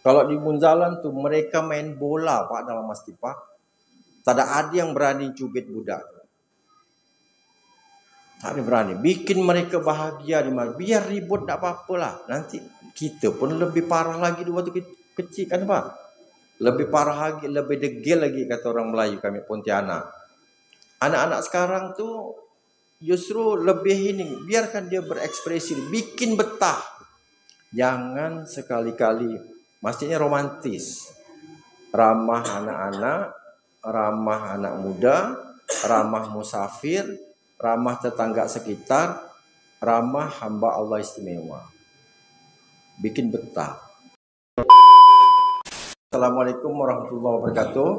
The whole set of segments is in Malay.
Kalau di Munzalan tuh mereka main bola Pak dalam masjid Pak. Tak ada yang berani cubit budak. Tak ada berani. Bikin mereka bahagia di mana. Biar ribut tak apa-apa lah. Nanti kita pun lebih parah lagi di waktu kecil kan Pak. Lebih parah lagi, lebih degil lagi kata orang Melayu kami Pontianak. Anak-anak sekarang tuh justru lebih ini. Biarkan dia berekspresi. Bikin betah. Jangan sekali-kali. Maksudnya romantis. Ramah anak-anak. Ramah anak muda. Ramah musafir. Ramah tetangga sekitar. Ramah hamba Allah istimewa. Bikin betah. Assalamualaikum warahmatullahi wabarakatuh.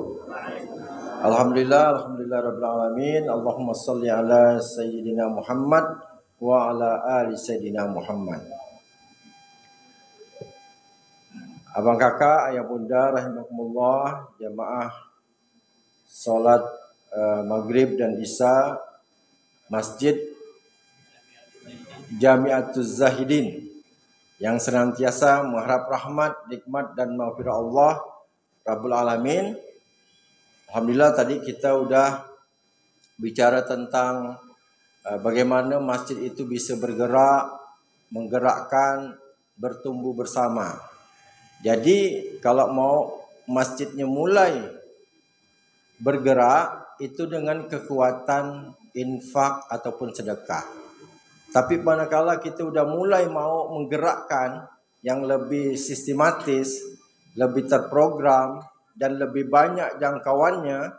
Alhamdulillah rabbil alamin. Allahumma salli ala sayyidina Muhammad wa ala ali sayyidina Muhammad. Abang kakak, ayah bunda rahimakumullah, jamaah salat maghrib dan isya Masjid Jami'atuz Zahidin yang senantiasa mengharap rahmat, nikmat dan maghfirah Allah Rabbul Alamin. Alhamdulillah tadi kita udah bicara tentang bagaimana masjid itu bisa bergerak, menggerakkan, bertumbuh bersama. Jadi kalau mau masjidnya mulai bergerak itu dengan kekuatan infak ataupun sedekah. Tapi manakala kita udah mulai mau menggerakkan yang lebih sistematis, lebih terprogram dan lebih banyak jangkauannya,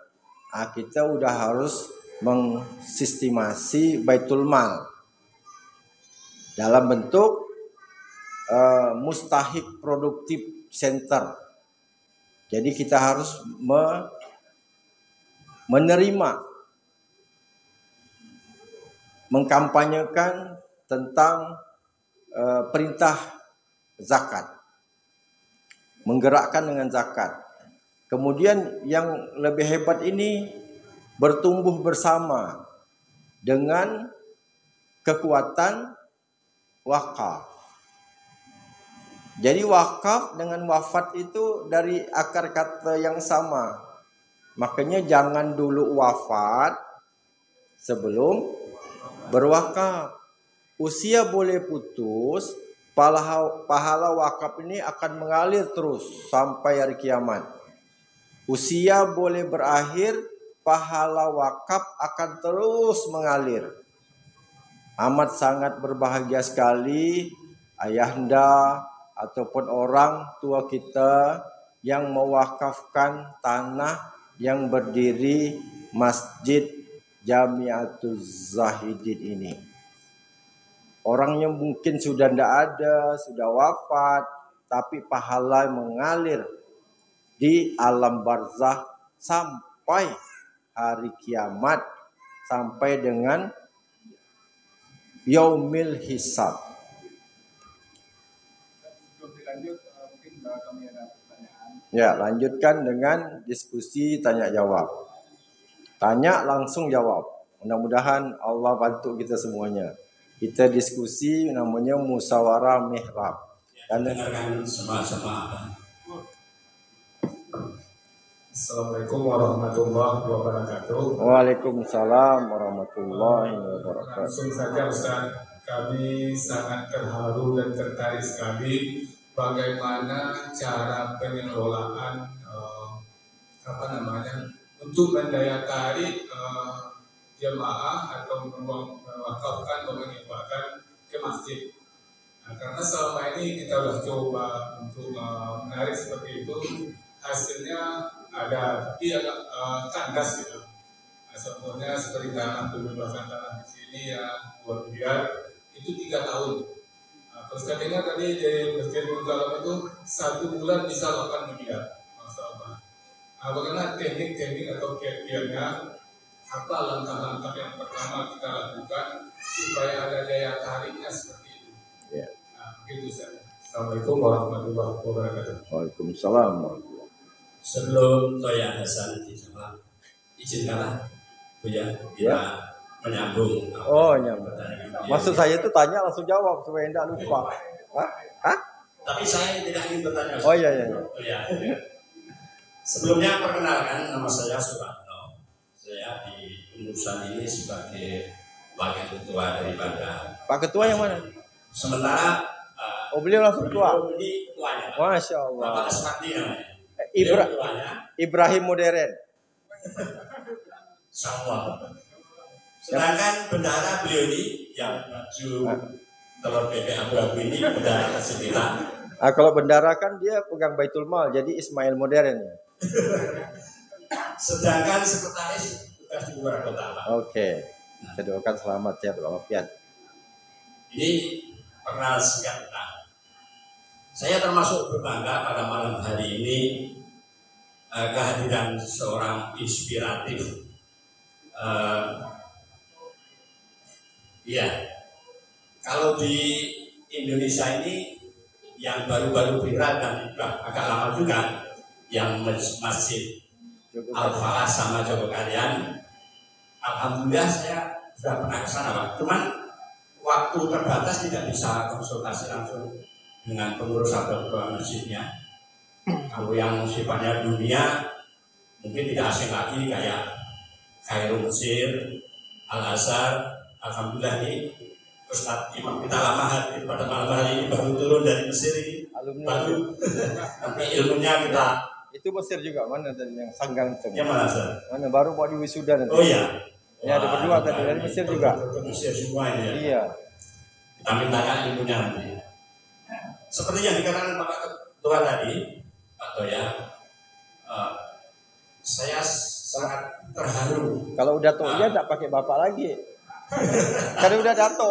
kita udah harus mensistemasi Baitul Mal dalam bentuk mustahik produktif center. Jadi kita harus menerima, mengkampanyekan tentang perintah zakat, menggerakkan dengan zakat. Kemudian yang lebih hebat ini bertumbuh bersama dengan kekuatan wakaf. Jadi wakaf dengan wafat itu dari akar kata yang sama. Makanya jangan dulu wafat sebelum berwakaf. Usia boleh putus, pahala wakaf ini akan mengalir terus sampai hari kiamat. Usia boleh berakhir, pahala wakaf akan terus mengalir. Amat sangat berbahagia sekali ayahanda ataupun orang tua kita yang mewakafkan tanah yang berdiri Masjid Jami'atuz Zahidin ini. Orangnya mungkin sudah tidak ada, sudah wafat, tapi pahala mengalir di alam barzah sampai hari kiamat, sampai dengan yaumil hisab. Ya, lanjutkan dengan diskusi tanya jawab. Tanya langsung jawab. Mudah-mudahan Allah bantu kita semuanya. Kita diskusi namanya musyawarah mihrab. Dan Assalamualaikum warahmatullahi wabarakatuh. Waalaikumsalam warahmatullahi wabarakatuh. Langsung saja Ustaz, kami sangat terharu dan tertarik sekali bagaimana cara pengelolaan untuk mendaya tarik jemaah atau mewakafkan atau menginfakkan ke masjid. Nah, karena selama ini kita sudah coba untuk menarik seperti itu, hasilnya ada tapi agak kandas gitu. Nah, contohnya seperti tanah pembebasan tanah di sini ya 2 miliar itu 3 tahun. Nah, terus katanya tadi dari Masjid Munzalam itu 1 bulan bisa 8 miliar. Masalah. Nah, bagaimana teknik-teknik atau kiat-kiatnya? Apa langkah-langkah yang pertama kita lakukan supaya ada daya tariknya seperti itu? Ya. Nah, begitu saja. Assalamualaikum warahmatullahi wabarakatuh. Waalaikumsalam warahmatullahi wabarakatuh. Sebelum Toya Hasan dijawab, izinkanlah Buya kita menyambung. Oh, nyambung. Maksud saya itu tanya langsung jawab supaya tidak lupa. Hah? Tapi saya tidak ingin bertanya. Oh iya. Oh, ya. Sebelumnya perkenalkan, nama saya Suratno. Saya di pengurusan ini sebagai wakil ketua daripada. Pak Ketua yang mana? Sementara beliau langsung ketua. Ini ketuanya. Masya Allah. Bapak Asmati namanya. Ibrahim Modern. Sama. Sedangkan bendahara beliau ini yang baju telur bebek abu-abu ini bendahara Persipila. Kalau bendara kan dia pegang Baitul Mal, jadi Ismail Modern ya. Sedangkan sekretaris tugas di luar kota, Pak. Oke. Kita doakan selamat ya, walafiat. Ini pernah singkat kita. Saya termasuk berbangga pada malam hari ini kehadiran seorang inspiratif. Iya, kalau di Indonesia ini yang baru-baru viral dan agak lama juga, yang Masjid Al-Falah sama Jogokarian, alhamdulillah saya sudah pernah ke sana, Pak. Cuman waktu terbatas tidak bisa konsultasi langsung dengan pengurus atau ketua masjidnya. Kalau yang sifatnya dunia mungkin tidak asing lagi kayak Khairul Mesir, Al-Azhar. Alhamdulillah ini Ustadz Imam kita lama pada malam hari ini baru turun dari Mesir ini. Baru tapi ilmunya kita. Itu Mesir juga, mana tadi yang Sanggang itu? Yang mana, Sir? Mana baru mau di wisuda nanti. Oh iya. Ya ada berdua tadi dari Mesir juga. Mesir semua ini ya. Iya. Kita mintakan ilmunya nanti. Seperti yang dikatakan Pak Ketua tadi, Pak Toya, saya sangat terharu. Kalau udah Toya tidak pakai bapak lagi. Karena udah dato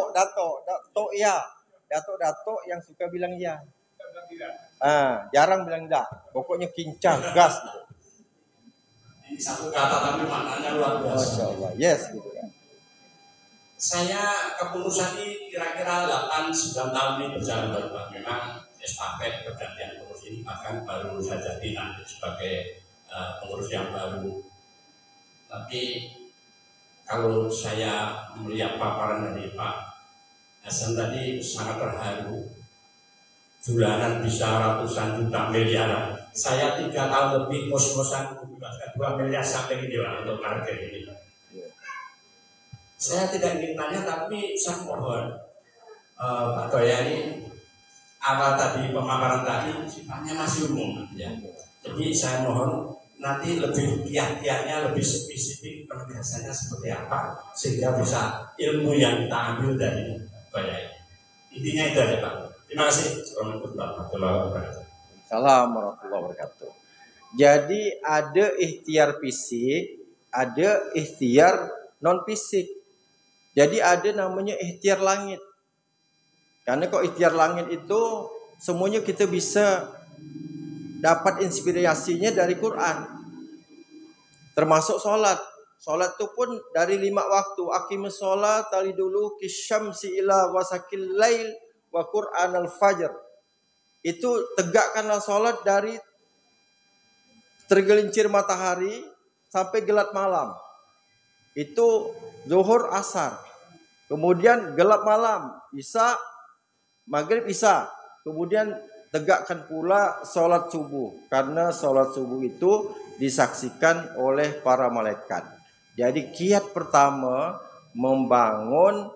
ya. Dato yang suka bilang ya. Jarang bilang enggak. Pokoknya kincang, gas gitu. Ini satu kata tapi maknanya luar biasa. Masya Allah, yes gitu kan. Saya kepengurusan ini kira-kira 8-9 tahun ini berjalan baru, Pak. Memang estafet pergantian pengurus ini bahkan baru saja dilantik sebagai pengurus yang baru. Tapi kalau saya melihat paparan dari Pak Hasan tadi sangat terharu. Bulanan bisa ratusan juta miliar. Saya 3 tahun lebih kos-kosan membebaskan 2 miliar sampai ini Pak untuk target ini. Saya tidak ingin tanya tapi saya mohon Pak Toya ini awal tadi pemaparan tadi sifatnya masih umum ya. Jadi saya mohon nanti lebih kiat-kiatnya lebih spesifik penegasannya seperti apa sehingga bisa ilmu yang kita ambil dari Toya ini. Intinya itu aja Pak. Terima kasih. Assalamualaikum warahmatullahi wabarakatuh. Jadi ada ikhtiar fisik, ada ikhtiar non fisik. Jadi ada namanya ikhtiar langit. Karena kok ikhtiar langit itu semuanya kita bisa dapat inspirasinya dari Quran. Termasuk sholat. Sholat itu pun dari 5 waktu. Aqimus sholat tali dulu kisyamsi ila wasakil lail wa Qur'an al-fajr. Itu tegakkanlah sholat dari tergelincir matahari sampai gelap malam. Itu zuhur asar. Kemudian gelap malam, isya, maghrib isya. Kemudian tegakkan pula sholat subuh. Karena sholat subuh itu disaksikan oleh para malaikat. Jadi kiat pertama membangun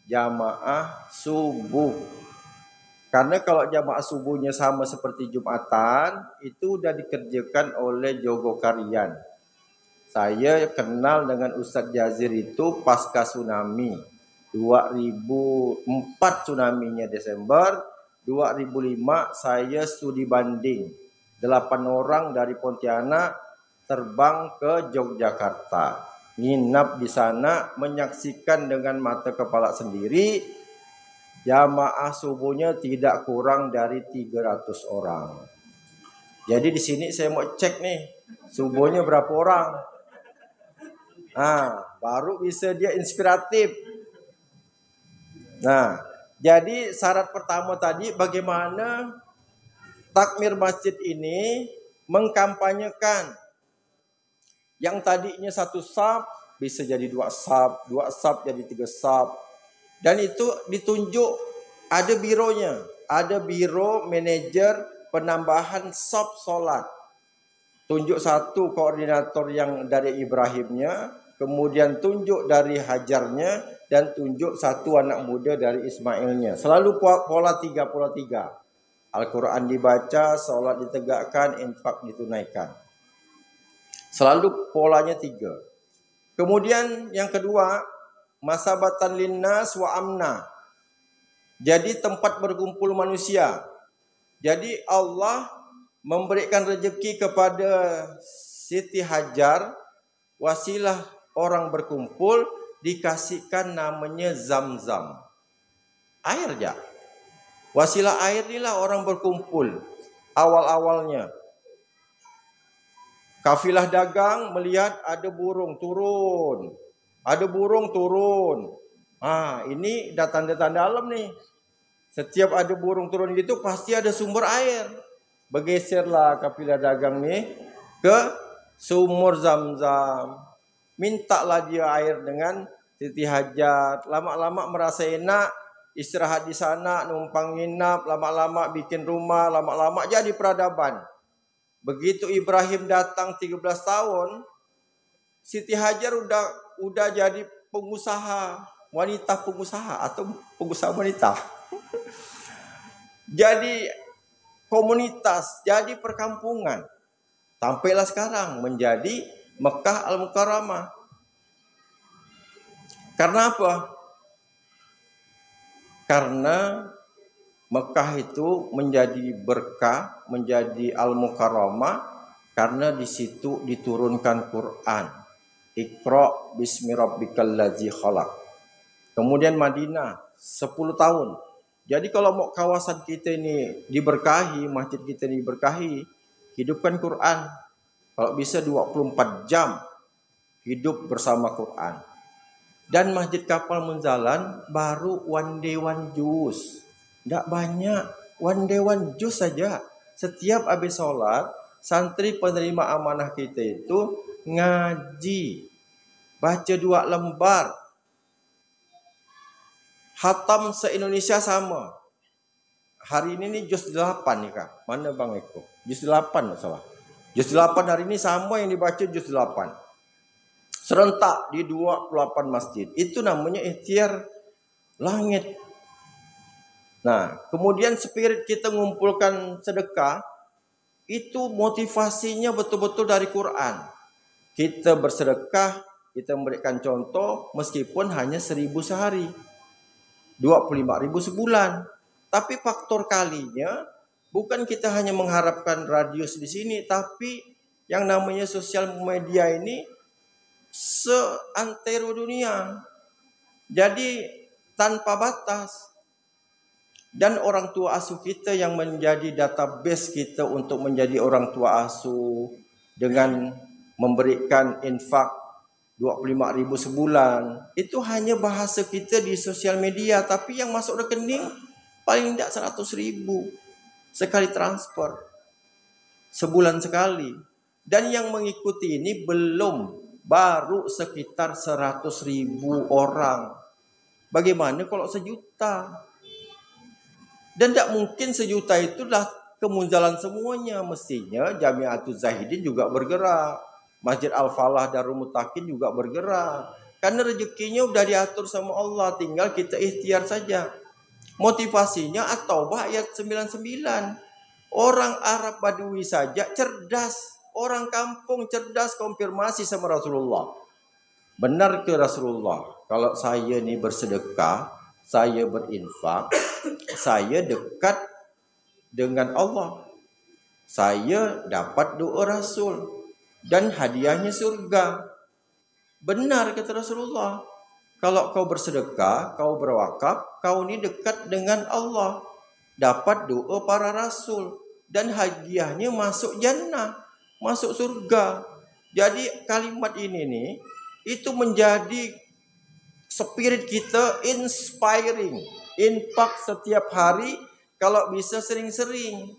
jamaah subuh. Karena kalau jamaah subuhnya sama seperti Jumatan, itu sudah dikerjakan oleh Jogokarian. Saya kenal dengan Ustadz Jazir itu pasca tsunami. 2004 tsunaminya Desember, 2005 saya studi banding. 8 orang dari Pontianak terbang ke Yogyakarta. Nginap di sana, menyaksikan dengan mata kepala sendiri jamaah subuhnya tidak kurang dari 300 orang. Jadi di sini saya mau cek nih, subuhnya berapa orang. Baru bisa dia inspiratif. Nah, jadi syarat pertama tadi bagaimana takmir masjid ini mengkampanyekan yang tadinya 1 shaf bisa jadi 2 shaf jadi 3 shaf. Dan itu ditunjuk ada bironya. ada biro manajer penambahan sop solat. Tunjuk satu koordinator yang dari Ibrahimnya, kemudian tunjuk dari Hajarnya, dan tunjuk satu anak muda dari Ismailnya. Selalu pola 3. Al-Quran dibaca, solat ditegakkan, infak ditunaikan. Selalu polanya 3. Kemudian yang kedua, masabatan linnas wa amna. Jadi tempat berkumpul manusia. Jadi Allah memberikan rezeki kepada Siti Hajar, wasilah orang berkumpul, dikasihkan namanya Zam-Zam. Air ya. Wasilah air inilah orang berkumpul awal-awalnya. Kafilah dagang melihat ada burung turun. Ada burung turun. Ini dah tanda-tanda alam nih. Setiap ada burung turun gitu pasti ada sumber air. Bergeserlah kafilah dagang nih ke sumur Zam-Zam. Mintalah dia air dengan Siti Hajar. Lama-lama merasa enak, istirahat di sana, numpang nginap, lama-lama bikin rumah, lama-lama jadi peradaban. Begitu Ibrahim datang 13 tahun, Siti Hajar udah jadi pengusaha, wanita pengusaha atau pengusaha wanita. Jadi komunitas, jadi perkampungan. Sampailah sekarang menjadi Mekah Al-Mukarramah. Karena apa? Karena Mekah itu menjadi berkah, menjadi Al-Mukarramah karena di situ diturunkan Quran. Iqra bismi rabbikal ladzi khalaq. Kemudian Madinah 10 tahun. Jadi kalau mau kawasan kita ini diberkahi, masjid kita ini diberkahi, hidupkan Quran. Kalau bisa 24 jam hidup bersama Quran. Dan Masjid Kapal Munzalan baru one day one juz. Tidak banyak, one day one juz saja. Setiap habis sholat, santri penerima amanah kita itu ngaji. Baca 2 lembar. Khatam se-Indonesia sama. Hari ini nih juz 8 nih Kak. Mana Bang Eko? Juz 8 masalah. Juz 8 hari ini sama yang dibaca juz 8. Serentak di 28 masjid. Itu namanya ikhtiar langit. Nah, kemudian spirit kita mengumpulkan sedekah, itu motivasinya betul-betul dari Quran. Kita bersedekah, kita memberikan contoh, meskipun hanya 1.000 sehari. 25.000 sebulan. Tapi faktor kalinya, bukan kita hanya mengharapkan radius di sini, tapi yang namanya sosial media ini seantero dunia. Jadi tanpa batas. Dan orang tua asuh kita yang menjadi database kita untuk menjadi orang tua asuh dengan memberikan infak 25.000 sebulan. Itu hanya bahasa kita di sosial media, tapi yang masuk rekening paling tidak 100.000 sekali transfer. Sebulan sekali. Dan yang mengikuti ini baru sekitar 100.000 orang. Bagaimana kalau 1 juta? Dan tidak mungkin 1 juta itulah kemunjalan semuanya. Mestinya Jamiatul Zahidin juga bergerak. Masjid Al-Falah Darul Mutakin juga bergerak. Karena rezekinya sudah diatur sama Allah. Tinggal kita ikhtiar saja. Motivasinya At-Taubah ayat 99. Orang Arab Badui saja cerdas. Orang kampung cerdas konfirmasi sama Rasulullah. Benar ke Rasulullah? Kalau saya ini bersedekah, saya berinfak, saya dekat dengan Allah. Saya dapat doa Rasul. Dan hadiahnya surga. Benar kata Rasulullah. Kalau kau bersedekah, kau berwakaf, kau ini dekat dengan Allah. Dapat doa para Rasul. Dan hadiahnya masuk jannah. Masuk surga. Jadi kalimat ini nih, itu menjadi spirit kita inspiring. Infak setiap hari, kalau bisa sering-sering.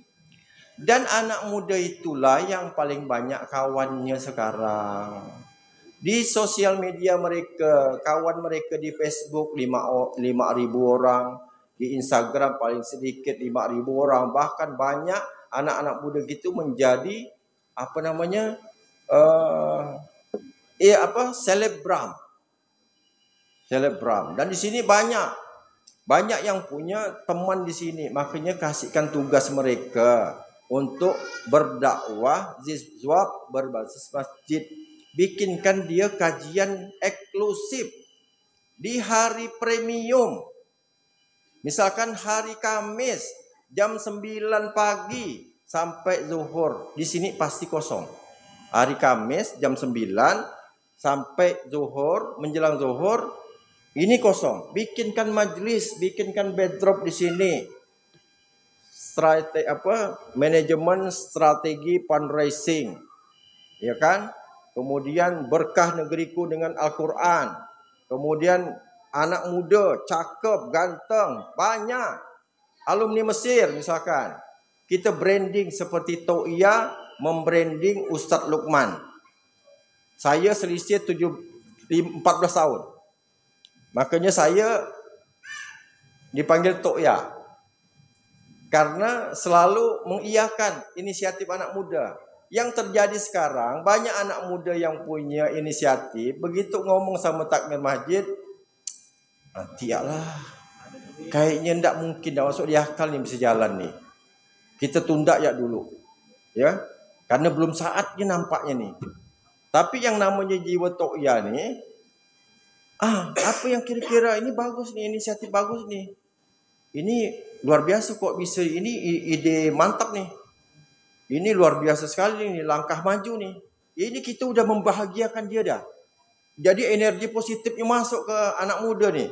Dan anak muda itulah yang paling banyak kawannya sekarang. Di sosial media mereka, kawan mereka di Facebook 5.000 orang. Di Instagram paling sedikit 5.000 orang. Bahkan banyak anak-anak muda gitu menjadi selebgram. Dan di sini banyak yang punya teman di sini. Makanya kasihkan tugas mereka untuk berdakwah zizwab berbasis masjid. Bikinkan dia kajian eksklusif di hari premium. Misalkan hari Kamis jam 9 pagi sampai zuhur. Di sini pasti kosong. Hari Kamis jam 9 sampai zuhur, menjelang zuhur ini kosong. Bikinkan majlis, bikinkan backdrop di sini. Manajemen strategi fundraising. Ya kan? Kemudian berkah negeriku dengan Al-Qur'an. Kemudian anak muda, cakep, ganteng, banyak. Alumni Mesir misalkan. Kita branding seperti To'iyah membranding Ustadz Luqman. Saya selisih 14 tahun. Makanya saya dipanggil To'iyah. Karena selalu mengiyakan inisiatif anak muda. Yang terjadi sekarang, banyak anak muda yang punya inisiatif, begitu ngomong sama takmir masjid, nanti lah. Kayaknya ndak mungkin, ndak masuk di akal nih bisa jalan nih. Kita tunda ya dulu. Ya. Karena belum saatnya nampaknya nih. Tapi yang namanya jiwa To'iyah nih, apa yang kira-kira ini bagus nih, inisiatif bagus nih. Ini luar biasa kok bisa, ini ide mantap nih. Ini luar biasa sekali nih, langkah maju nih. Ini kita udah membahagiakan dia dah. Jadi energi positifnya masuk ke anak muda nih.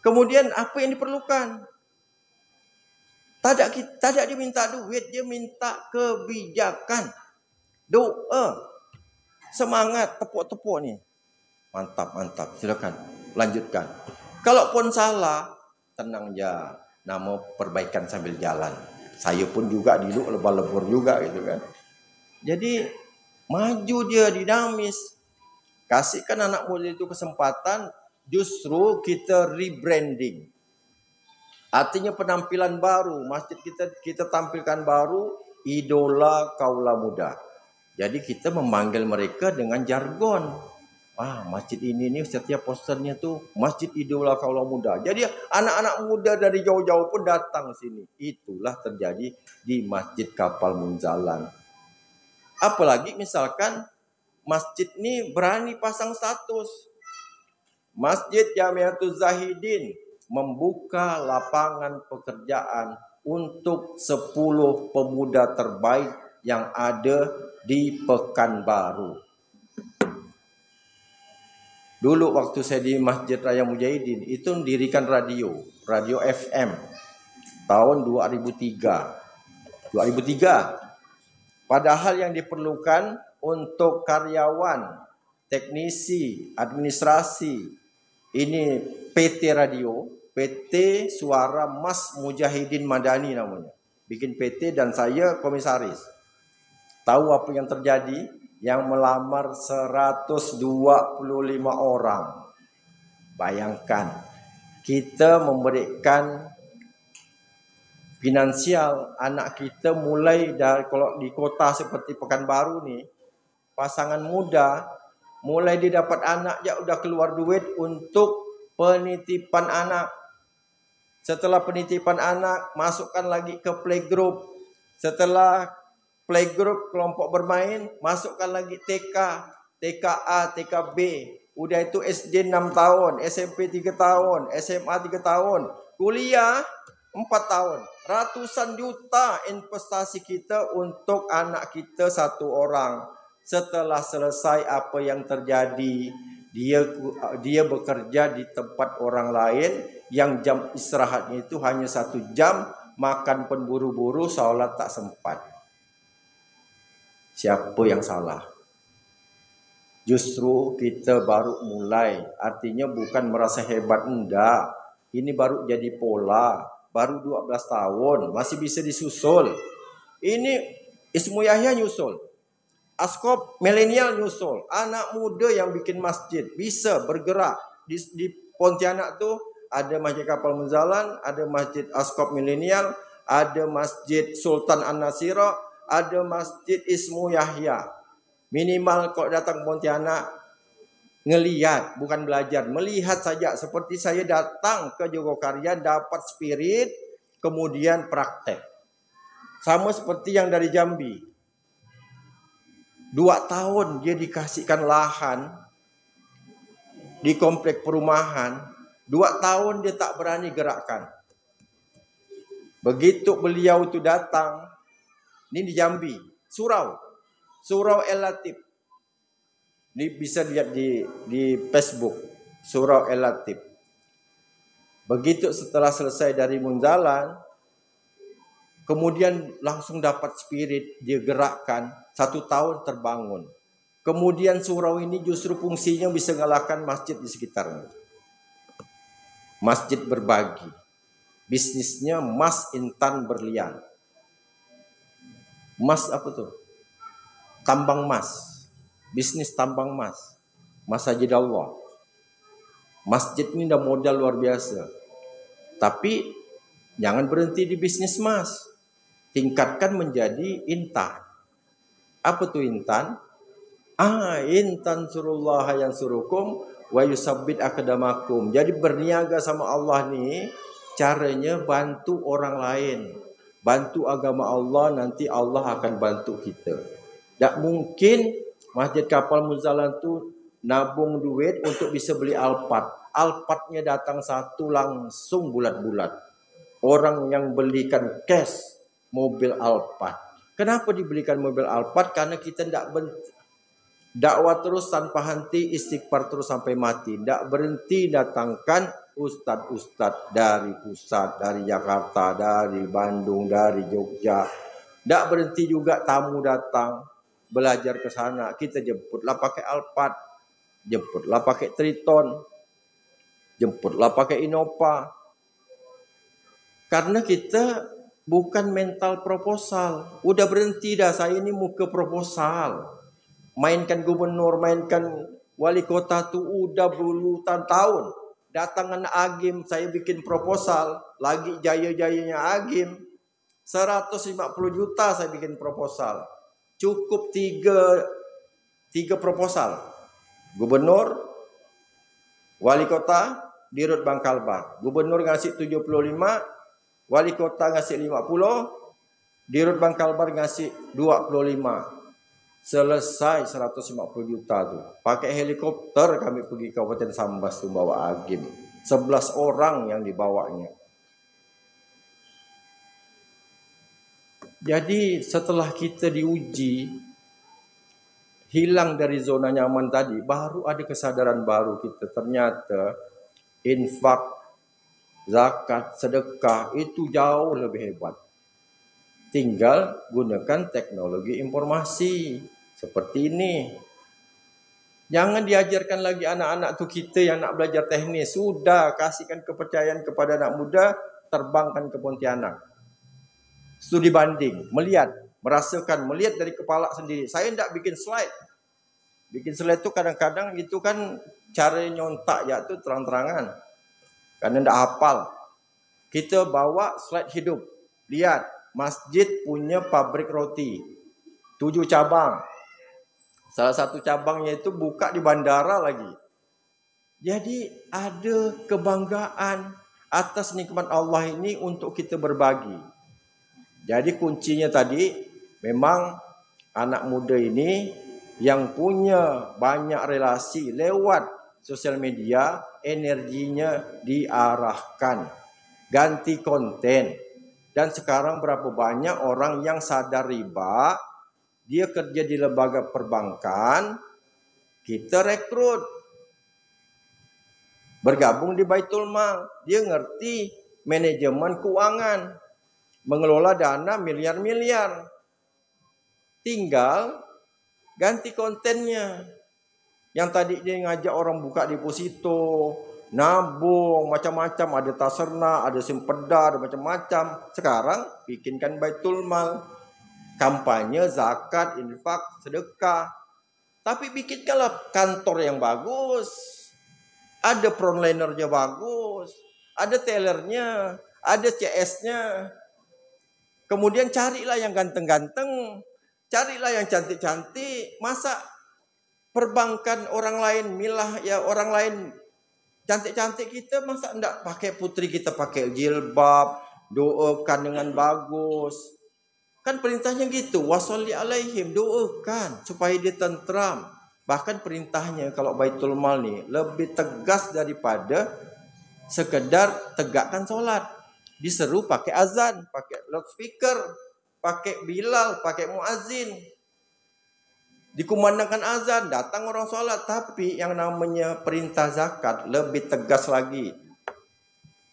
Kemudian apa yang diperlukan? Tak dia minta duit, dia minta kebijakan. Doa. Semangat, tepuk-tepuk nih. Mantap. Silakan lanjutkan. Kalaupun salah, tenang aja. Nama perbaikan sambil jalan. Saya pun juga dulu lebur juga gitu kan. Jadi maju dia, dinamis. Kasihkan anak muda itu kesempatan, justru kita rebranding. Artinya penampilan baru, masjid kita tampilkan baru, idola kaula muda. Jadi kita memanggil mereka dengan jargon. Masjid ini nih setiap posternya tuh masjid idola kaula muda. Jadi anak-anak muda dari jauh-jauh pun datang sini. Itulah terjadi di Masjid Kapal Munzalan. Apalagi misalkan masjid ini berani pasang status. Masjid Jamiatul Zahidin membuka lapangan pekerjaan untuk 10 pemuda terbaik yang ada di Pekanbaru. Dulu waktu saya di Masjid Raya Mujahidin itu mendirikan radio FM tahun 2003. Padahal yang diperlukan untuk karyawan, teknisi, administrasi, ini PT radio, PT Suara Mas Mujahidin Madani namanya. Bikin PT dan saya komisaris. Tahu apa yang terjadi? Yang melamar 125 orang. Bayangkan, kita memberikan finansial anak kita mulai dari, kalau di kota seperti Pekanbaru nih, pasangan muda mulai didapat anak ya udah keluar duit untuk penitipan anak. Setelah penitipan anak, masukkan lagi ke playgroup. Setelah playgroup kelompok bermain, masukkan lagi TK, TKA, TKB. Udah itu SD 6 tahun, SMP 3 tahun, SMA 3 tahun, kuliah 4 tahun. Ratusan juta investasi kita untuk anak kita satu orang. Setelah selesai apa yang terjadi, dia bekerja di tempat orang lain yang jam istirahatnya itu hanya 1 jam, makan pun buru-buru, sholat tak sempat. Siapa yang salah? Justru kita baru mulai. Artinya bukan merasa hebat, enggak. Ini baru jadi pola. Baru 12 tahun. Masih bisa disusul. Ini Ismu Yahya nyusul. Askop milenial nyusul. Anak muda yang bikin masjid. Bisa bergerak. Di Pontianak tuh ada Masjid Kapal Munzalan, ada Masjid Asqaf Milenial, ada Masjid Sultan An-Nasira, ada Masjid Ismu Yahya. Minimal kalau datang Pontianak, ngelihat, bukan belajar, melihat saja. Seperti saya datang ke Jogokarian, dapat spirit, kemudian praktek. Sama seperti yang dari Jambi. 2 tahun dia dikasihkan lahan di komplek perumahan. 2 tahun dia tak berani gerakkan. Begitu beliau itu datang, ini di Jambi, Surau El Latif. Ini bisa lihat di Facebook, Surau El Latif. Begitu setelah selesai dari Munzalan, kemudian langsung dapat spirit, dia gerakkan, 1 tahun terbangun. Kemudian surau ini justru fungsinya bisa mengalahkan masjid di sekitarnya. Masjid berbagi. Bisnisnya emas intan berlian. Emas apa tuh? Tambang emas. Bisnis tambang emas. Masjid Allah. Masjid ini dah modal luar biasa. Tapi jangan berhenti di bisnis emas. Tingkatkan menjadi intan. Apa tuh intan? Intan surullah yang surukum wa yusabbit akdamakum. Jadi berniaga sama Allah nih, caranya bantu orang lain. Bantu agama Allah, nanti Allah akan bantu kita. Tak mungkin Masjid Kapal Munzalan tu nabung duit untuk bisa beli Alphard. Alphardnya datang satu langsung bulat-bulat. Orang yang belikan cash mobil Alphard. Kenapa dibelikan mobil Alphard? Karena kita tidak dakwah terus tanpa henti, istighfar terus sampai mati. Tidak berhenti datangkan ustadz-ustadz dari pusat, dari Jakarta, dari Bandung, dari Jogja. Tidak berhenti juga tamu datang belajar ke sana. Kita jemputlah pakai Alphard, jemputlah pakai Triton, jemputlah pakai Innova. Karena kita bukan mental proposal. Udah berhenti dah, saya ini mau ke proposal. Mainkan gubernur, mainkan wali kota tuh udah puluhan tahun. Datangan Agim, saya bikin proposal. Lagi jaya-jayanya Agim. 150 juta saya bikin proposal. Cukup tiga proposal. Gubernur, wali kota, Dirut Bangkalbar. Gubernur ngasih 75, wali kota ngasih 50, Dirut Bangkalbar ngasih 25. Selesai 150 juta tuh. Pakai helikopter kami pergi Kabupaten Sambas tuh bawa Agim. 11 orang yang dibawanya. Jadi setelah kita diuji, hilang dari zona nyaman tadi, baru ada kesadaran baru kita. Ternyata infak, zakat, sedekah itu jauh lebih hebat. Tinggal gunakan teknologi informasi seperti ini. Jangan diajarkan lagi anak-anak tuh kita yang nak belajar teknis. Sudah, kasihkan kepercayaan kepada anak muda, terbangkan ke Pontianak. Studi banding, melihat, merasakan, melihat dari kepala sendiri. Saya tidak bikin slide. Bikin slide itu kadang-kadang itu kan cara nyontak ya tuh terang-terangan. Karena tidak hafal. Kita bawa slide hidup. Lihat, masjid punya pabrik roti. 7 cabang. Salah satu cabangnya itu buka di bandara lagi. Jadi ada kebanggaan atas nikmat Allah ini untuk kita berbagi. Jadi kuncinya tadi memang anak muda ini yang punya banyak relasi lewat sosial media, energinya diarahkan. Ganti konten. Dan sekarang berapa banyak orang yang sadar riba, dia kerja di lembaga perbankan, kita rekrut. Bergabung di Baitul Mal, dia ngerti manajemen keuangan. Mengelola dana miliar-miliar. Tinggal ganti kontennya. Yang tadi dia ngajak orang buka deposito, nabung, macam-macam. Ada taserna, ada simpeda, ada macam-macam. Sekarang bikinkan Baitul Mal. Kampanye, zakat, infak, sedekah. Tapi bikinkanlah kantor yang bagus. Ada frontlinernya bagus. ada tellernya, ada CS-nya. Kemudian carilah yang ganteng-ganteng, carilah yang cantik-cantik. Masa perbankan orang lain, milah ya orang lain cantik-cantik, kita masa enggak pakai putri kita pakai jilbab, doakan dengan bagus. Kan perintahnya gitu, washolli alaihim, doakan supaya dia tentram. Bahkan perintahnya kalau Baitul Mal nih lebih tegas daripada sekedar tegakkan sholat. Diseru pakai azan, pakai loudspeaker, pakai Bilal, pakai muazin. Dikumandangkan azan, datang orang sholat. Tapi yang namanya perintah zakat lebih tegas lagi.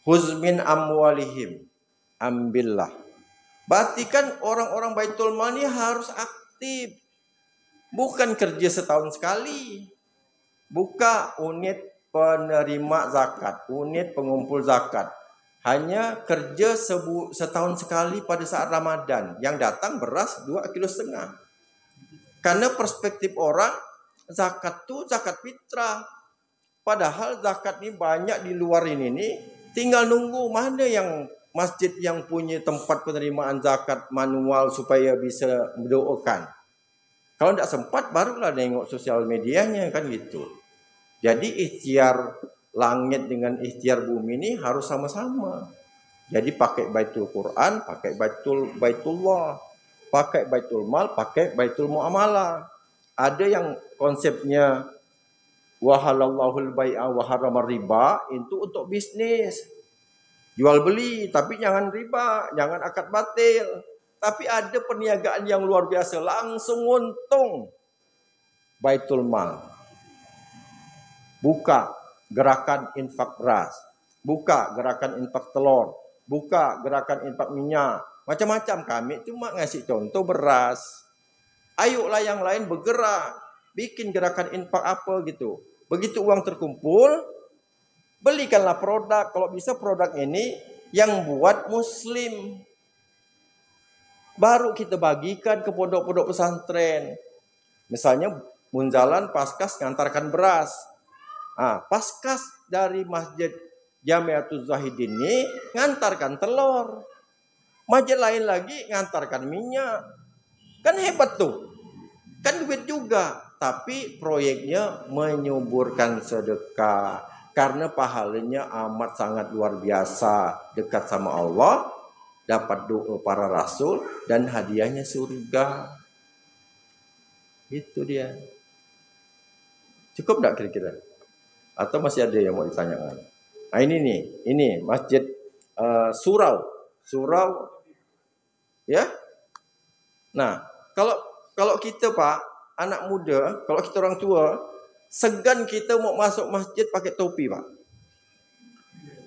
Huzmin amwalihim, ambillah. Berarti kan orang-orang Baitul Mal ini harus aktif. Bukan kerja setahun sekali. Buka unit penerima zakat, unit pengumpul zakat. Hanya kerja setahun sekali pada saat Ramadan. Yang datang beras 2,5 kilo. Karena perspektif orang, zakat itu zakat fitrah. Padahal zakat ini banyak di luar ini nih. Tinggal nunggu mana yang masjid yang punya tempat penerimaan zakat manual supaya bisa mendoakan. Kalau tidak sempat barulah nengok sosial medianya kan gitu. Jadi ikhtiar langit dengan ikhtiar bumi ini harus sama-sama. Jadi pakai Baitul Quran, pakai Baitullah, pakai Baitul Mal, pakai Baitul Muamalah. Ada yang konsepnya wahalallahul bai'a wa haramar riba, itu untuk bisnis. Jual beli, tapi jangan riba, jangan akad batil. Tapi ada perniagaan yang luar biasa, langsung untung. Baitul Mal. Buka gerakan infak beras. Buka gerakan infak telur. Buka gerakan infak minyak. Macam-macam, kami cuma ngasih contoh beras. Ayolah yang lain bergerak. Bikin gerakan infak apa gitu. Begitu uang terkumpul, belikanlah produk. Kalau bisa produk ini yang buat muslim. Baru kita bagikan ke pondok-pondok pesantren. Misalnya Munzalan Paskas ngantarkan beras. Paskas dari Masjid Jamiatul Zahidin ini ngantarkan telur. Masjid lain lagi ngantarkan minyak. Kan hebat tuh. Kan duit juga. Tapi proyeknya menyuburkan sedekah. Karena pahalanya amat sangat luar biasa. Dekat sama Allah. Dapat doa para rasul. Dan hadiahnya surga. Itu dia. Cukup enggak kira-kira? Atau masih ada yang mau ditanyakan? Nah ini nih. Ini Masjid Surau. Ya. Nah. Kalau kita Pak. Anak muda. Kalau kita orang tua. Segan kita mau masuk masjid pakai topi Pak.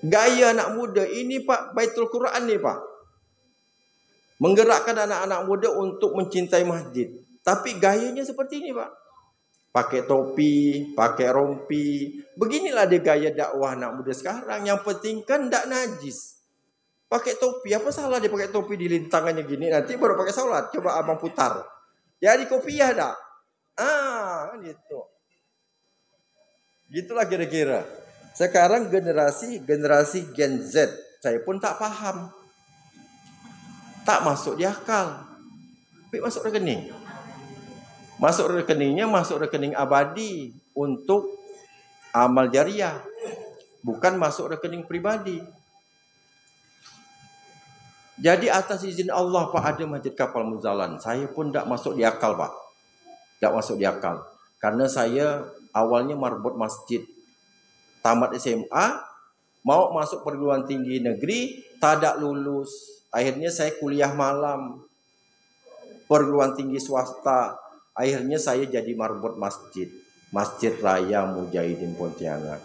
Gaya anak muda. Ini Pak. Baitul Quran nih Pak. Menggerakkan anak-anak muda untuk mencintai masjid. Tapi gayanya seperti ini Pak. Pakai topi, pakai rompi. Beginilah dia gaya dakwah anak muda sekarang. Yang penting kan tidak najis. Pakai topi, apa salah dia pakai topi di lintangannya gini. Nanti baru pakai sholat. Coba abang putar. Jadi kopiah dah. Gitu. Gitulah kira-kira. Sekarang generasi Gen Z. Saya pun tak paham. Tak masuk di akal. Tapi masuk rekening. Masuk rekeningnya, masuk rekening abadi untuk amal jariah. Bukan masuk rekening pribadi. Jadi atas izin Allah Pak ada Masjid Kapal Munzalan. Saya pun tak masuk di akal Pak. Tak masuk di akal. Karena saya awalnya marbot masjid. Tamat SMA, mau masuk perguruan tinggi negeri, tak lulus. Akhirnya saya kuliah malam. Perguruan tinggi swasta. Akhirnya saya jadi marbot masjid. Masjid Raya Mujahidin Pontianak.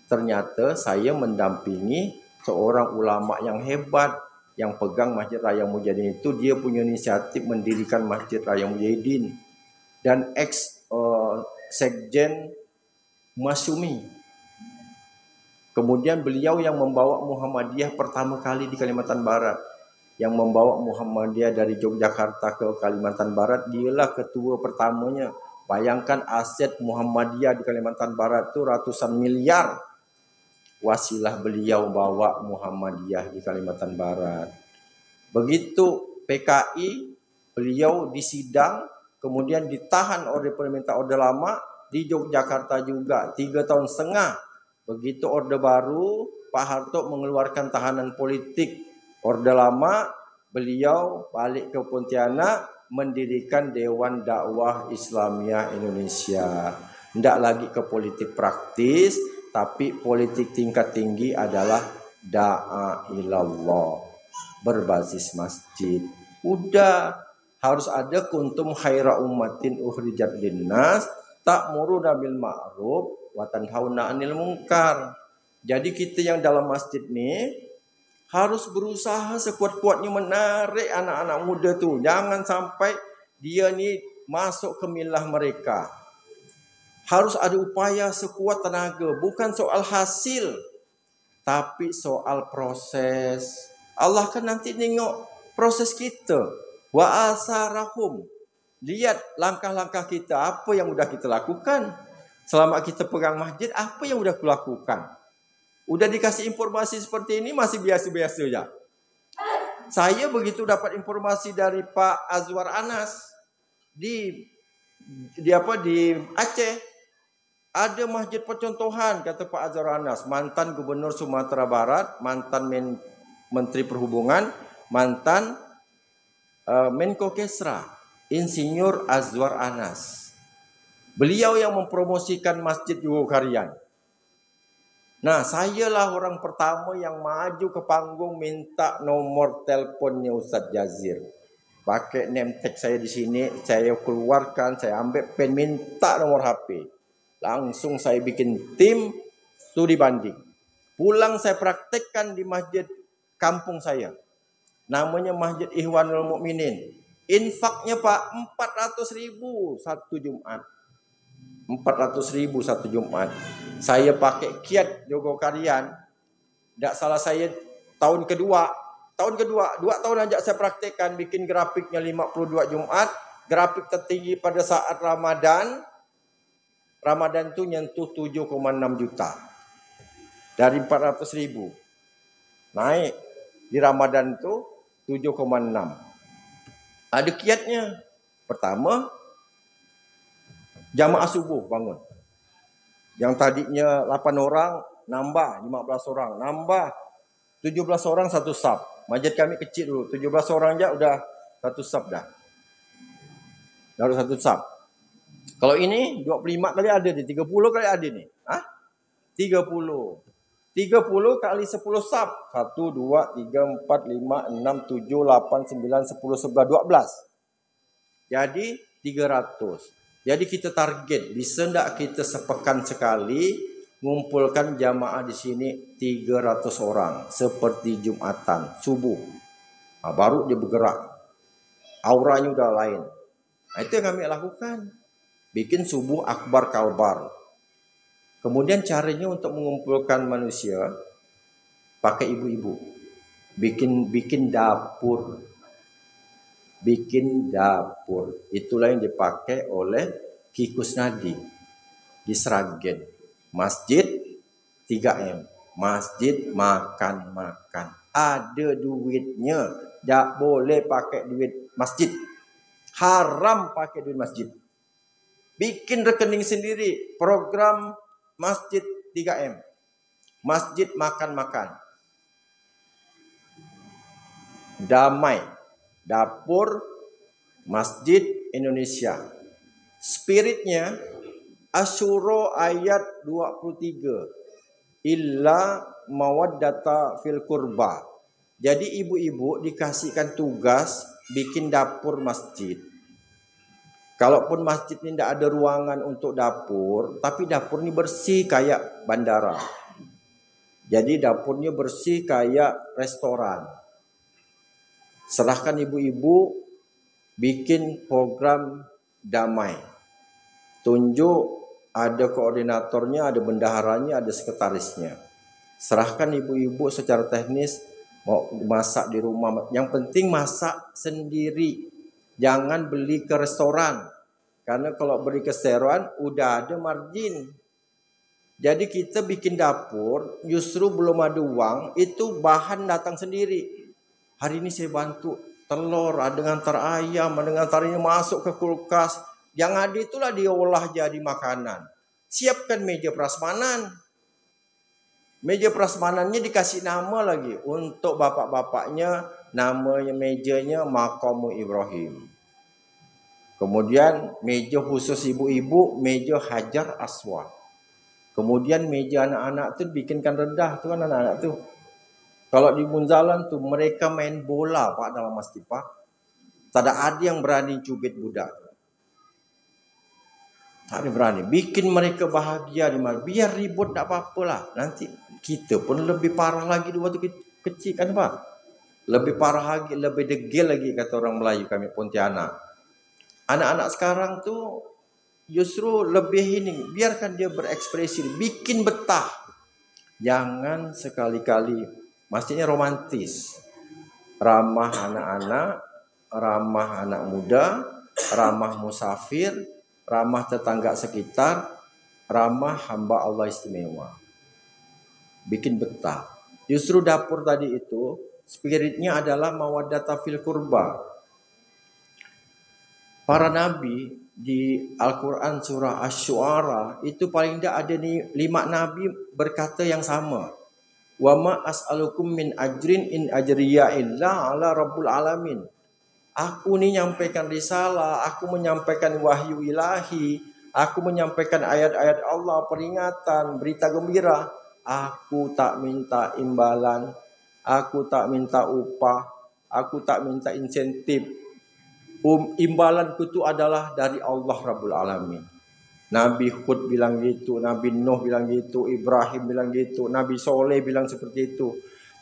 Ternyata saya mendampingi seorang ulama yang hebat. Yang pegang Masjid Raya Mujahidin itu. Dia punya inisiatif mendirikan Masjid Raya Mujahidin. Dan ex-sekjen Masyumi. Kemudian beliau yang membawa Muhammadiyah pertama kali di Kalimantan Barat. Yang membawa Muhammadiyah dari Yogyakarta ke Kalimantan Barat, dialah ketua pertamanya. Bayangkan aset Muhammadiyah di Kalimantan Barat itu ratusan miliar. wasilah beliau bawa Muhammadiyah di Kalimantan Barat. Begitu PKI, beliau disidang, kemudian ditahan oleh pemerintah Orde Lama di Yogyakarta juga 3 tahun setengah. Begitu Orde Baru, Pak Harto mengeluarkan tahanan politik Orde Lama, beliau balik ke Pontianak mendirikan Dewan Dakwah Islamiyah Indonesia. Tidak lagi ke politik praktis, tapi politik tingkat tinggi adalah da'a ilallah, berbasis masjid. Udah, harus ada kuntum khaira ummatin ukhrijat linnas ta'muruna bil ma'ruf wa tanhauna 'anil munkar. Jadi kita yang dalam masjid nih harus berusaha sekuat-kuatnya menarik anak-anak muda tuh. Jangan sampai dia nih masuk ke milah mereka. Harus ada upaya sekuat tenaga. Bukan soal hasil, tapi soal proses. Allah kan nanti tengok proses kita. Wa asarahum. Lihat langkah-langkah kita. Apa yang sudah kita lakukan. Selama kita pegang masjid, apa yang sudah kita lakukan. Udah dikasih informasi seperti ini masih biasa-biasa saja. Saya begitu dapat informasi dari Pak Azwar Anas di Aceh, ada masjid percontohan, kata Pak Azwar Anas, mantan Gubernur Sumatera Barat, mantan Menteri Perhubungan, mantan Menko Kesra, Insinyur Azwar Anas. Beliau yang mempromosikan Masjid Yogokarian. Nah, sayalah orang pertama yang maju ke panggung minta nomor teleponnya Ustadz Jazir. Pakai name tag saya di sini, saya keluarkan, saya ambil pen, minta nomor HP. Langsung saya bikin tim studi banding. Pulang saya praktekkan di masjid kampung saya. Namanya Masjid Ikhwanul Mukminin. Infaknya Pak 400.000 satu Jumat. 400.000 satu Jumat. Saya pakai kiat Yogokarian. Tak salah saya tahun kedua 2 tahun aja saya praktekkan, bikin grafiknya 52 Jumat. Grafik tertinggi pada saat Ramadan. Ramadan itu nyentuh 7,6 juta. Dari 400.000. Naik di Ramadan itu 7,6. Ada kiatnya. Pertama, jamaah subuh bangun. Yang tadinya 8 orang, nambah 15 orang. Nambah 17 orang satu saf. Masjid kami kecil dulu. 17 orang aja udah satu saf dah. Baru satu saf. Kalau ini 25 kali ada nih. 30 kali ada nih. 30. 30 kali 10 saf. 1, 2, 3, 4, 5, 6, 7, 8, 9, 10, 11, 12. Jadi 300. Jadi kita target, bisa enggak kita sepekan sekali ngumpulkan jamaah di sini 300 orang. Seperti Jumatan, subuh. Baru dia bergerak. Auranya udah lain. Itu yang kami lakukan. Bikin subuh akbar kalbar. Kemudian caranya untuk mengumpulkan manusia, pakai ibu-ibu. Bikin dapur. Bikin dapur. Itulah yang dipakai oleh Ki Kusnadi di Sragen. Masjid 3M. Masjid makan-makan. Ada duitnya. Tak boleh pakai duit masjid. Haram pakai duit masjid. Bikin rekening sendiri. Program Masjid 3M. Masjid makan-makan. Damai. Dapur Masjid Indonesia. Spiritnya Asyura ayat 23. Illa mawaddata fil qurba. Jadi ibu-ibu dikasihkan tugas bikin dapur masjid. Kalaupun masjid ini tidak ada ruangan untuk dapur, tapi dapur ini bersih kayak bandara. Jadi dapurnya bersih kayak restoran. Serahkan ibu-ibu bikin program damai. Tunjuk ada koordinatornya, ada bendaharanya, ada sekretarisnya. Serahkan ibu-ibu secara teknis mau masak di rumah. Yang penting masak sendiri. Jangan beli ke restoran. Karena kalau beli ke restoran udah ada margin. Jadi kita bikin dapur, justru belum ada uang, itu bahan datang sendiri. Hari ini saya bantu telur, ada ngantar ayam, ada ngantar ini masuk ke kulkas. Yang ada itulah diolah jadi makanan. Siapkan meja prasmanan. Meja prasmanannya dikasih nama lagi. Untuk bapak-bapaknya, namanya mejanya Maqamu Ibrahim. Kemudian meja khusus ibu-ibu, meja Hajar Aswad. Kemudian meja anak-anak tu bikinkan rendah tu kan anak-anak tu. Kalau di Munzalan tu mereka main bola Pak dalam masjid Pak. Tak ada yang berani cubit budak. Tak ada berani. Bikin mereka bahagia di mana. Biar ribut tak apa-apalah. Nanti kita pun lebih parah lagi di waktu kecil kan Pak. Lebih parah lagi, lebih degil lagi kata orang Melayu kami Pontianak. Anak-anak sekarang tu justru lebih ini, biarkan dia berekspresi, bikin betah. Jangan sekali-kali, maksudnya romantis. Ramah anak-anak, ramah anak muda, ramah musafir, ramah tetangga sekitar, ramah hamba Allah istimewa. Bikin betah. Justru dapur tadi itu, spiritnya adalah mawaddata fil qurba. Para nabi di Al-Quran surah Asy-Syu'ara itu paling tidak ada 5 nabi berkata yang sama. Wa ma as'alukum min ajrin in ajriya illa ala rabbul alamin. Aku ni nyampaikan risalah, aku menyampaikan wahyu ilahi, aku menyampaikan ayat-ayat Allah, peringatan, berita gembira. Aku tak minta imbalan, aku tak minta upah, aku tak minta insentif. Imbalanku itu adalah dari Allah Rabbul Alamin. Nabi Hud bilang gitu, Nabi Nuh bilang gitu, Ibrahim bilang gitu, Nabi Soleh bilang seperti itu.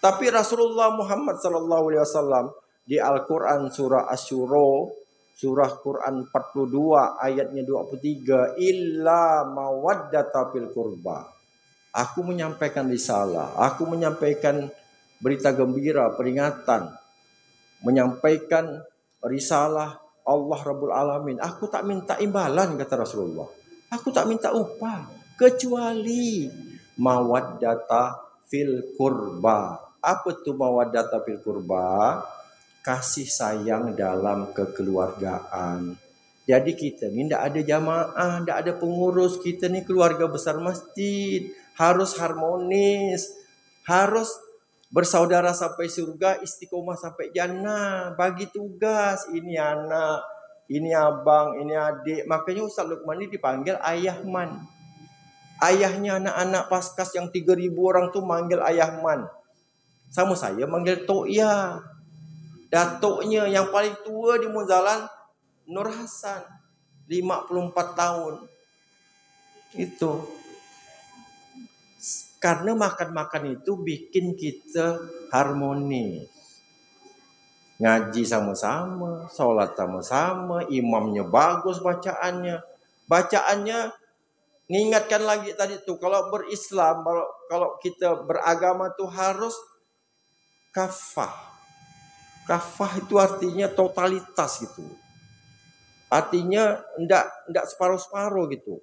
Tapi Rasulullah Muhammad SAW di Al-Quran surah Asy-Syura, surah Quran 42 ayatnya 23, illa mawaddata fil qurba. Aku menyampaikan risalah, aku menyampaikan berita gembira, peringatan, menyampaikan risalah Allah Rabbul Alamin. Aku tak minta imbalan kata Rasulullah. Aku tak minta upah kecuali mawaddata fil qurba. Apa tu mawaddata fil qurba? Kasih sayang dalam kekeluargaan. Jadi kita ni tidak ada jamaah, tidak ada pengurus. Kita ni keluarga besar masjid. Harus harmonis. Harus bersaudara sampai surga, istiqomah sampai jannah. Bagi tugas, ini anak, ini abang, ini adik. Makanya Ustaz Luqman ini dipanggil Ayahman. Ayahnya anak-anak Paskas yang 3.000 orang tu manggil Ayahman. Sama saya manggil Tok Ya. Datuknya yang paling tua di Munzalan, Nur Hasan, 54 tahun. Itu. Karena makan-makan itu bikin kita harmonis. Ngaji sama-sama, sholat sama-sama, imamnya bagus bacaannya. Bacaannya ngingatkan lagi tadi tuh, kalau berislam, kalau kita beragama tuh harus kafah. Kafah itu artinya totalitas gitu. Artinya enggak separuh-separuh gitu.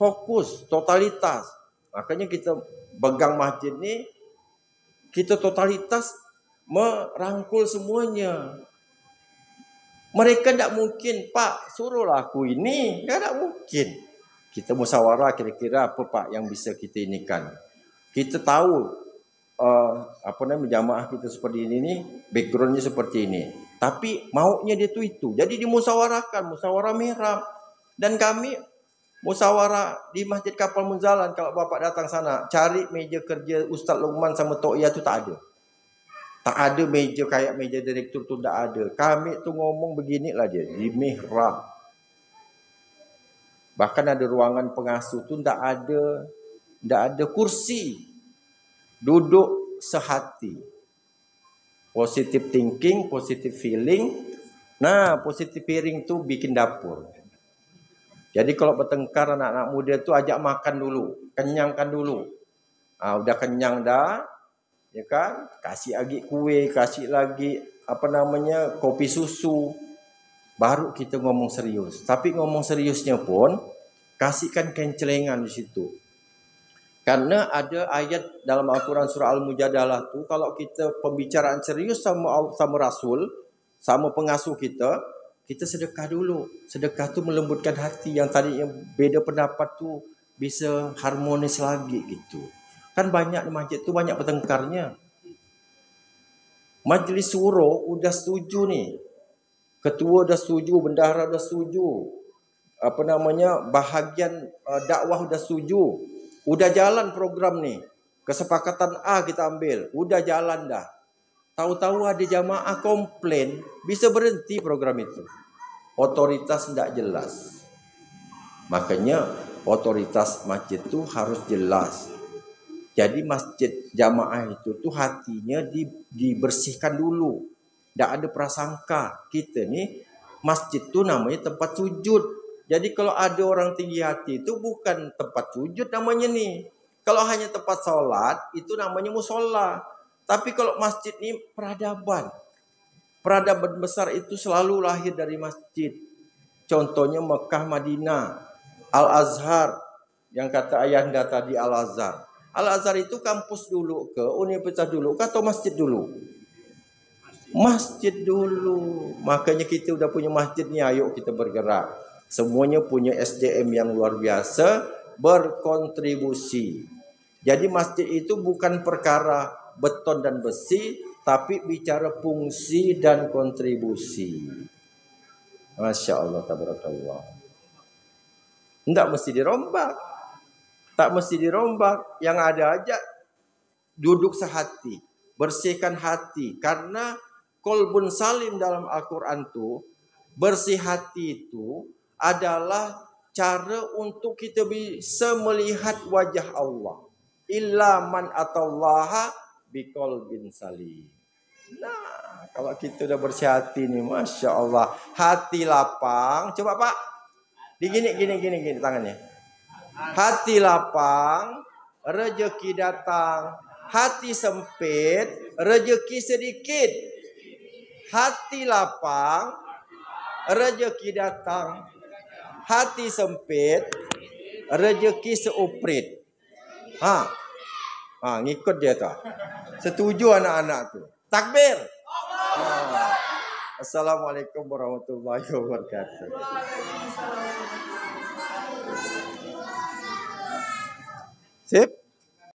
Fokus, totalitas. Makanya kita pegang masjid ni, kita totalitas merangkul semuanya. Mereka tak mungkin, Pak, suruhlah aku ini. Tak mungkin. Kita musyawarah kira-kira apa Pak yang bisa kita inikan. Kita tahu jamaah kita seperti ini nih, backgroundnya seperti ini. Tapi maunya dia itu. Jadi dimusyawarahkan, musyawarah mihrab. Dan kami musyawarah di Masjid Kapal Munzalan. Kalau Bapak datang sana, cari meja kerja Ustaz Luqman sama Tok Ya tu tak ada. Tak ada meja kayak meja direktur tu, tak ada. Kami tu ngomong beginilah dia, di mihrab. Bahkan ada ruangan pengasuh tu tak ada kursi. Duduk sehati. Positive thinking, positive feeling. Nah, positive hearing tu bikin dapur. Jadi kalau bertengkar anak-anak muda tu ajak makan dulu, kenyangkan dulu. Udah kenyang dah, ya kan? Kasih lagi kue, kasih lagi kopi susu. Baru kita ngomong serius. Tapi ngomong seriusnya pun kasihkan kencelengan di situ. Karena ada ayat dalam Al-Quran surah Al-Mujadalah tu, kalau kita pembicaraan serius sama Rasul, sama pengasuh kita, kita sedekah dulu. Sedekah tu melembutkan hati. Yang tadi yang beda pendapat tu bisa harmonis lagi gitu. Kan banyak di masjid tu banyak bertengkarnya. Majlis Suro udah setuju nih. Ketua dah setuju, bendahara dah setuju. Bahagian dakwah udah setuju. Udah jalan program nih. Kesepakatan A kita ambil. Udah jalan dah. Tahu-tahu ada jamaah komplain. Bisa berhenti program itu. Otoritas tidak jelas. Makanya otoritas masjid itu harus jelas. Jadi masjid jamaah itu tuh hatinya dibersihkan dulu. Tidak ada prasangka. Kita nih masjid itu namanya tempat sujud. Jadi kalau ada orang tinggi hati itu bukan tempat sujud namanya nih. Kalau hanya tempat sholat itu namanya musola. Tapi kalau masjid ini peradaban. Peradaban besar itu selalu lahir dari masjid. Contohnya Mekah, Madinah, Al-Azhar. Yang kata ayahanda tadi Al-Azhar. Al-Azhar itu kampus dulu ke, universitas dulu ke atau masjid dulu? Masjid dulu. Makanya kita udah punya masjid nih, ayo kita bergerak. Semuanya punya SDM yang luar biasa, berkontribusi. Jadi masjid itu bukan perkara beton dan besi, tapi bicara fungsi dan kontribusi. Masya Allah, tabarakallah. Tidak mesti dirombak. Tak mesti dirombak. Yang ada aja duduk sehati. Bersihkan hati. Karena kolbun salim dalam Al-Quran itu, bersih hati itu adalah cara untuk kita bisa melihat wajah Allah. Illa man atallaha biqalbin salim. Nah, kalau kita udah bersih hati nih, Masya Allah. Hati lapang. Coba Pak. Gini tangannya. Hati lapang, rezeki datang. Hati sempit, rezeki sedikit. Hati lapang, rezeki datang. Hati sempit, rezeki seuprit. Ngikut dia tuh. Setuju anak-anak tuh. Takbir. Assalamualaikum warahmatullahi wabarakatuh. Sip.